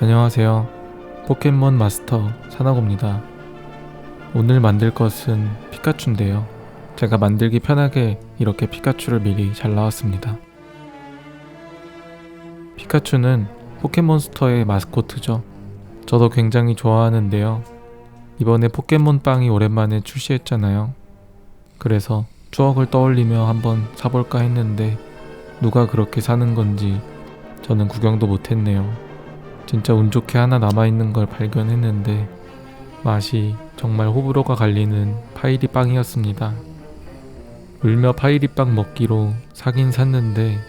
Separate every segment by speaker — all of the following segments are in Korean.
Speaker 1: 안녕하세요. 포켓몬 마스터 사나고입니다. 오늘 만들 것은 피카츄인데요. 제가 만들기 편하게 이렇게 피카츄를 미리 잘 나왔습니다. 피카츄는 포켓몬스터의 마스코트죠. 저도 굉장히 좋아하는데요. 이번에 포켓몬빵이 오랜만에 출시했잖아요. 그래서 추억을 떠올리며 한번 사볼까 했는데 누가 그렇게 사는 건지 저는 구경도 못했네요. 진짜 운 좋게 하나 남아있는 걸 발견했는데 맛이 정말 호불호가 갈리는 파이리 빵이었습니다. 울며 파이리 빵 먹기로 사긴 샀는데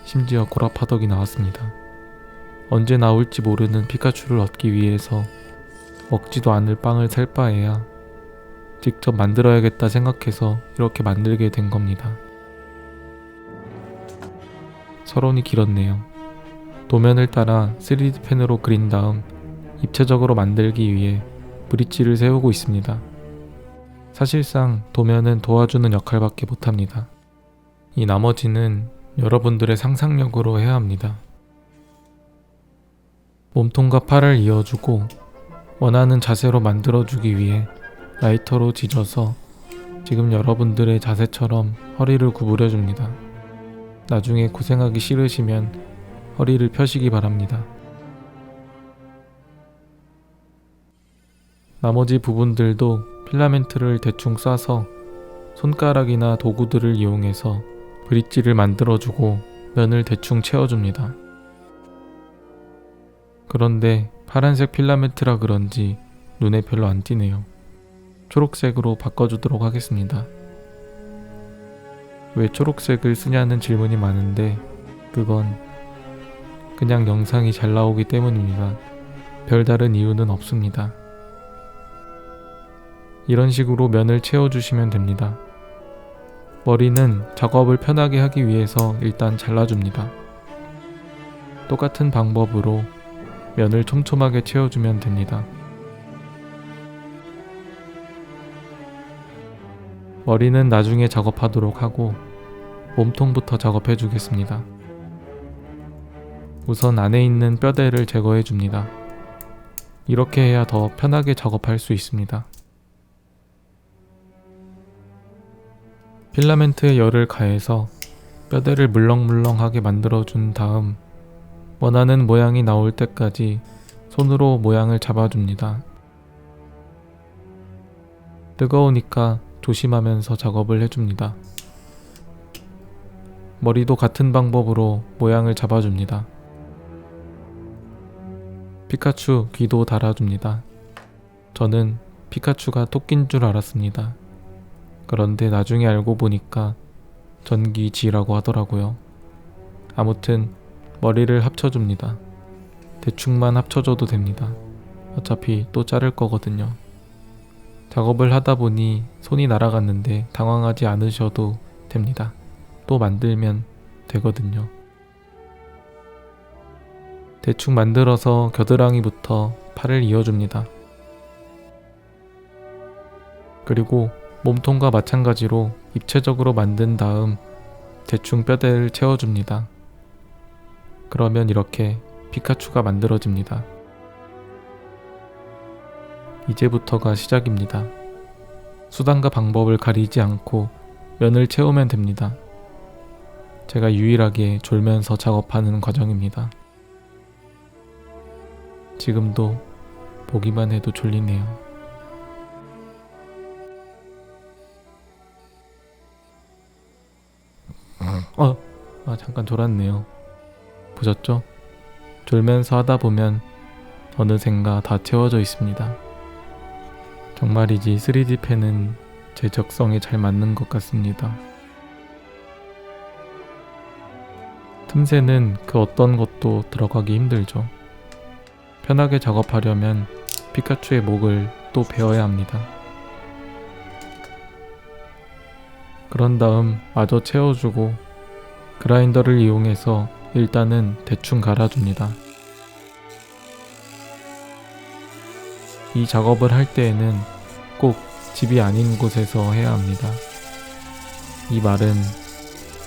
Speaker 1: 심지어 고라파덕이 나왔습니다. 언제 나올지 모르는 피카츄를 얻기 위해서 먹지도 않을 빵을 살 바에야 직접 만들어야겠다 생각해서 이렇게 만들게 된 겁니다. 서론이 길었네요. 도면을 따라 3D 펜으로 그린 다음 입체적으로 만들기 위해 브릿지를 세우고 있습니다. 사실상 도면은 도와주는 역할밖에 못합니다. 이 나머지는 여러분들의 상상력으로 해야 합니다. 몸통과 팔을 이어주고 원하는 자세로 만들어주기 위해 라이터로 지져서 지금 여러분들의 자세처럼 허리를 구부려줍니다. 나중에 고생하기 싫으시면 허리를 펴시기 바랍니다. 나머지 부분들도 필라멘트를 대충 쏴서 손가락이나 도구들을 이용해서 브릿지를 만들어주고 면을 대충 채워줍니다. 그런데 파란색 필라멘트라 그런지 눈에 별로 안 띄네요. 초록색으로 바꿔주도록 하겠습니다. 왜 초록색을 쓰냐는 질문이 많은데 그건 그냥 영상이 잘 나오기 때문입니다. 별다른 이유는 없습니다. 이런 식으로 면을 채워주시면 됩니다. 머리는 작업을 편하게 하기 위해서 일단 잘라줍니다. 똑같은 방법으로 면을 촘촘하게 채워주면 됩니다. 머리는 나중에 작업하도록 하고 몸통부터 작업해 주겠습니다. 우선 안에 있는 뼈대를 제거해 줍니다. 이렇게 해야 더 편하게 작업할 수 있습니다. 필라멘트에 열을 가해서 뼈대를 물렁물렁하게 만들어준 다음 원하는 모양이 나올 때까지 손으로 모양을 잡아줍니다. 뜨거우니까 조심하면서 작업을 해줍니다. 머리도 같은 방법으로 모양을 잡아줍니다. 피카츄 귀도 달아줍니다. 저는 피카츄가 토끼인 줄 알았습니다. 그런데 나중에 알고 보니까 전기쥐라고 하더라고요. 아무튼 머리를 합쳐줍니다. 대충만 합쳐줘도 됩니다. 어차피 또 자를 거거든요. 작업을 하다 보니 손이 날아갔는데 당황하지 않으셔도 됩니다. 또 만들면 되거든요. 대충 만들어서 겨드랑이부터 팔을 이어줍니다. 그리고 몸통과 마찬가지로 입체적으로 만든 다음 대충 뼈대를 채워줍니다. 그러면 이렇게 피카츄가 만들어집니다. 이제부터가 시작입니다. 수단과 방법을 가리지 않고 면을 채우면 됩니다. 제가 유일하게 졸면서 작업하는 과정입니다. 지금도 보기만 해도 졸리네요. 잠깐 졸았네요. 보셨죠? 졸면서 하다 보면 어느샌가 다 채워져 있습니다. 정말이지 3D 펜은 제 적성에 잘 맞는 것 같습니다. 틈새는 그 어떤 것도 들어가기 힘들죠. 편하게 작업하려면 피카츄의 목을 또 베어야 합니다. 그런 다음 마저 채워주고 그라인더를 이용해서 일단은 대충 갈아줍니다. 이 작업을 할 때에는 꼭 집이 아닌 곳에서 해야 합니다. 이 말은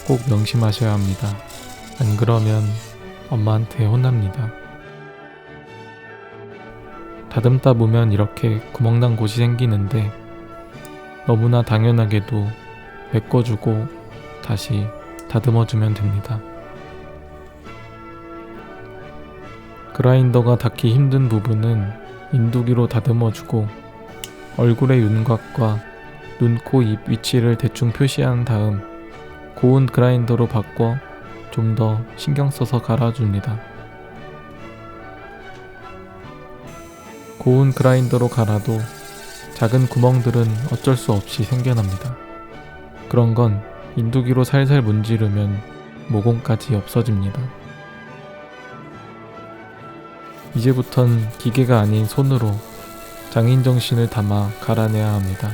Speaker 1: 꼭 명심하셔야 합니다. 안 그러면 엄마한테 혼납니다. 다듬다 보면 이렇게 구멍난 곳이 생기는데 너무나 당연하게도 메꿔주고 다시 다듬어주면 됩니다. 그라인더가 닿기 힘든 부분은 인두기로 다듬어주고 얼굴의 윤곽과 눈, 코, 입 위치를 대충 표시한 다음 고운 그라인더로 바꿔 좀 더 신경 써서 갈아줍니다. 고운 그라인더로 갈아도 작은 구멍들은 어쩔 수 없이 생겨납니다. 그런 건 인두기로 살살 문지르면 모공까지 없어집니다. 이제부턴 기계가 아닌 손으로 장인 정신을 담아 갈아내야 합니다.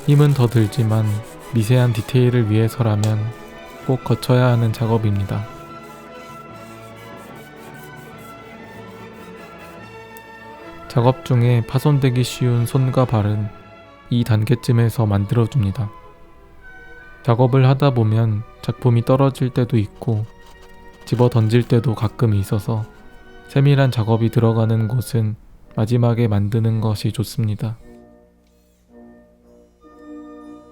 Speaker 1: 힘은 더 들지만 미세한 디테일을 위해서라면 꼭 거쳐야 하는 작업입니다. 작업 중에 파손되기 쉬운 손과 발은 이 단계쯤에서 만들어줍니다. 작업을 하다 보면 작품이 떨어질 때도 있고 집어 던질 때도 가끔 있어서 세밀한 작업이 들어가는 곳은 마지막에 만드는 것이 좋습니다.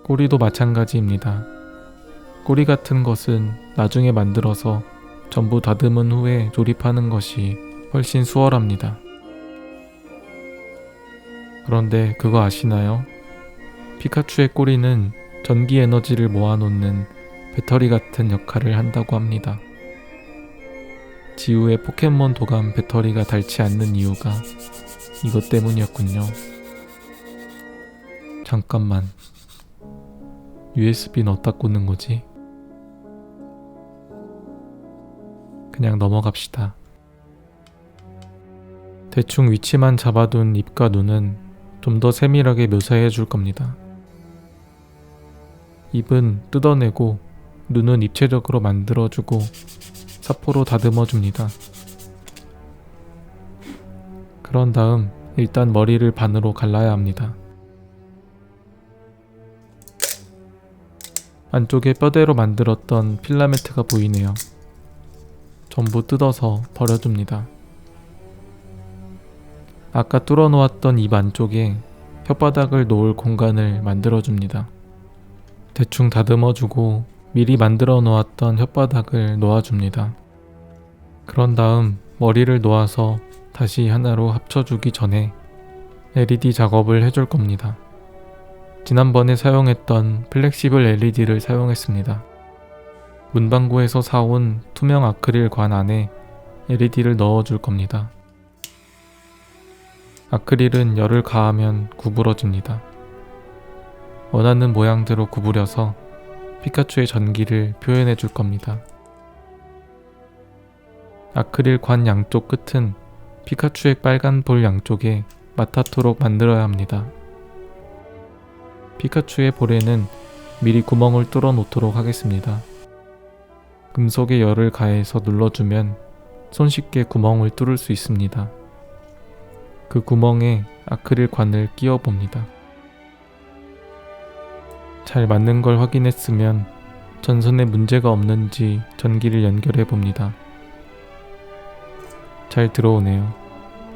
Speaker 1: 꼬리도 마찬가지입니다. 꼬리 같은 것은 나중에 만들어서 전부 다듬은 후에 조립하는 것이 훨씬 수월합니다. 그런데 그거 아시나요? 피카츄의 꼬리는 전기 에너지를 모아놓는 배터리 같은 역할을 한다고 합니다. 지우의 포켓몬 도감 배터리가 닳지 않는 이유가 이것 때문이었군요. 잠깐만, USB는 어디다 꽂는 거지? 그냥 넘어갑시다. 대충 위치만 잡아둔 입과 눈은 좀 더 세밀하게 묘사해 줄 겁니다. 입은 뜯어내고 눈은 입체적으로 만들어주고 사포로 다듬어줍니다. 그런 다음 일단 머리를 반으로 갈라야 합니다. 안쪽에 뼈대로 만들었던 필라멘트가 보이네요. 전부 뜯어서 버려줍니다. 아까 뚫어놓았던 입 안쪽에 혓바닥을 놓을 공간을 만들어줍니다. 대충 다듬어주고 미리 만들어 놓았던 혓바닥을 놓아줍니다. 그런 다음 머리를 놓아서 다시 하나로 합쳐주기 전에 LED 작업을 해줄 겁니다. 지난번에 사용했던 플렉시블 LED를 사용했습니다. 문방구에서 사온 투명 아크릴 관 안에 LED를 넣어줄 겁니다. 아크릴은 열을 가하면 구부러집니다. 원하는 모양대로 구부려서 피카츄의 전기를 표현해 줄 겁니다. 아크릴 관 양쪽 끝은 피카츄의 빨간 볼 양쪽에 맞닿도록 만들어야 합니다. 피카츄의 볼에는 미리 구멍을 뚫어 놓도록 하겠습니다. 금속에 열을 가해서 눌러주면 손쉽게 구멍을 뚫을 수 있습니다. 그 구멍에 아크릴 관을 끼워 봅니다. 잘 맞는 걸 확인했으면 전선에 문제가 없는지 전기를 연결해 봅니다. 잘 들어오네요.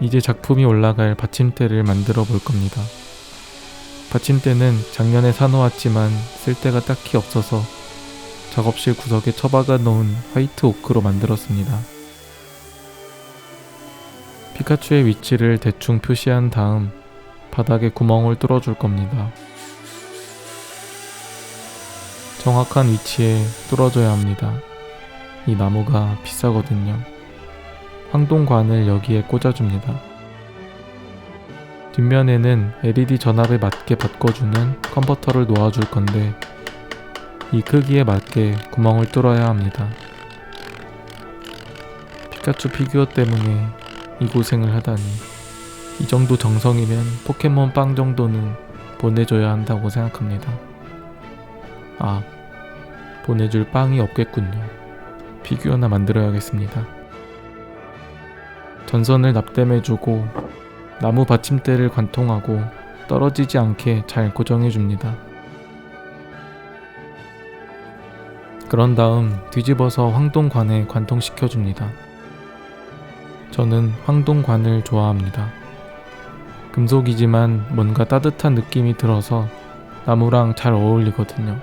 Speaker 1: 이제 작품이 올라갈 받침대를 만들어 볼 겁니다. 받침대는 작년에 사놓았지만 쓸데가 딱히 없어서 작업실 구석에 처박아 놓은 화이트 오크로 만들었습니다. 피카츄의 위치를 대충 표시한 다음 바닥에 구멍을 뚫어줄 겁니다. 정확한 위치에 뚫어줘야 합니다. 이 나무가 비싸거든요. 황동관을 여기에 꽂아줍니다. 뒷면에는 LED 전압에 맞게 바꿔주는 컨버터를 놓아줄 건데 이 크기에 맞게 구멍을 뚫어야 합니다. 피카츄 피규어 때문에 이 고생을 하다니, 이 정도 정성이면 포켓몬 빵 정도는 보내줘야 한다고 생각합니다. 아, 보내줄 빵이 없겠군요. 피규어나 만들어야겠습니다. 전선을 납땜해주고 나무 받침대를 관통하고 떨어지지 않게 잘 고정해줍니다. 그런 다음 뒤집어서 황동관에 관통시켜줍니다. 저는 황동관을 좋아합니다. 금속이지만 뭔가 따뜻한 느낌이 들어서 나무랑 잘 어울리거든요.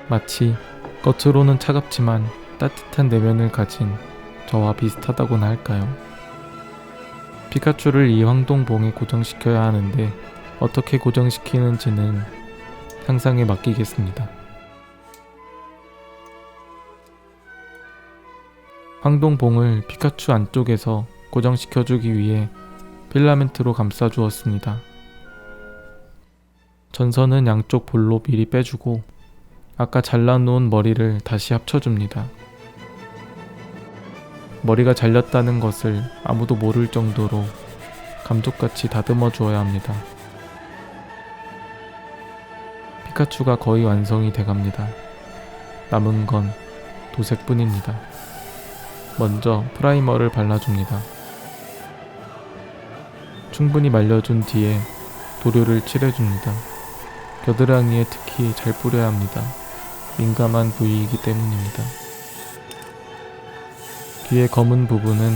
Speaker 1: 마치 겉으로는 차갑지만 따뜻한 내면을 가진 저와 비슷하다고나 할까요? 피카츄를 이 황동봉에 고정시켜야 하는데 어떻게 고정시키는지는 상상에 맡기겠습니다. 황동봉을 피카츄 안쪽에서 고정시켜주기 위해 필라멘트로 감싸주었습니다. 전선은 양쪽 볼로 미리 빼주고 아까 잘라놓은 머리를 다시 합쳐줍니다. 머리가 잘렸다는 것을 아무도 모를 정도로 감쪽같이 다듬어 주어야 합니다. 피카츄가 거의 완성이 돼갑니다. 남은 건 도색뿐입니다. 먼저 프라이머를 발라줍니다. 충분히 말려준 뒤에 도료를 칠해줍니다. 겨드랑이에 특히 잘 뿌려야 합니다. 민감한 부위이기 때문입니다. 뒤에 검은 부분은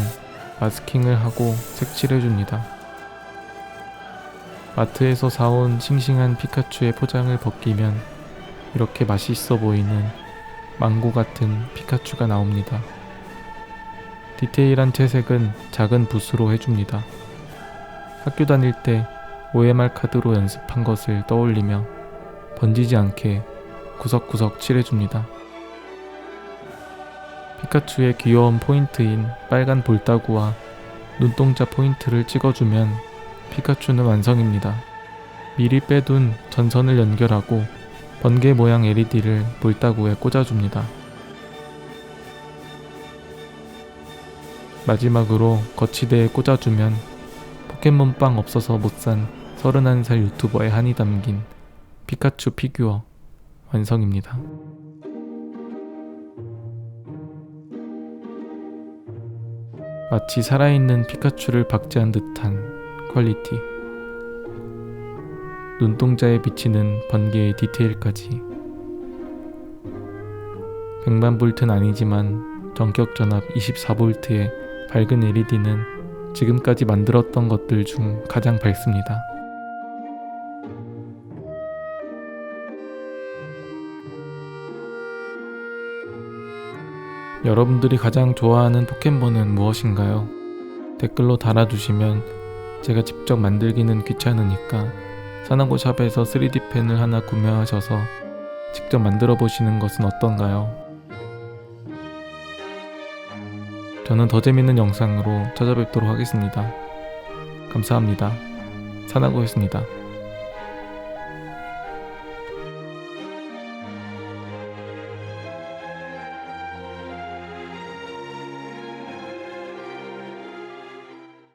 Speaker 1: 마스킹을 하고 색칠해줍니다. 마트에서 사온 싱싱한 피카츄의 포장을 벗기면 이렇게 맛있어 보이는 망고 같은 피카츄가 나옵니다. 디테일한 채색은 작은 붓으로 해줍니다. 학교 다닐 때 OMR 카드로 연습한 것을 떠올리며 번지지 않게 구석구석 칠해줍니다. 피카츄의 귀여운 포인트인 빨간 볼따구와 눈동자 포인트를 찍어주면 피카츄는 완성입니다. 미리 빼둔 전선을 연결하고 번개 모양 LED를 볼따구에 꽂아줍니다. 마지막으로 거치대에 꽂아주면 포켓몬빵 없어서 못 산 31살 유튜버의 한이 담긴 피카츄 피규어 완성입니다. 마치 살아있는 피카츄를 박제한 듯한 퀄리티. 눈동자에 비치는 번개의 디테일까지. 100만 볼트는 아니지만 전격 전압 24V의 밝은 LED는 지금까지 만들었던 것들 중 가장 밝습니다. 여러분들이 가장 좋아하는 포켓몬은 무엇인가요? 댓글로 달아주시면 제가 직접 만들기는 귀찮으니까 사나고샵에서 3D 펜을 하나 구매하셔서 직접 만들어 보시는 것은 어떤가요? 저는 더 재밌는 영상으로 찾아뵙도록 하겠습니다. 감사합니다. 사나고였습니다.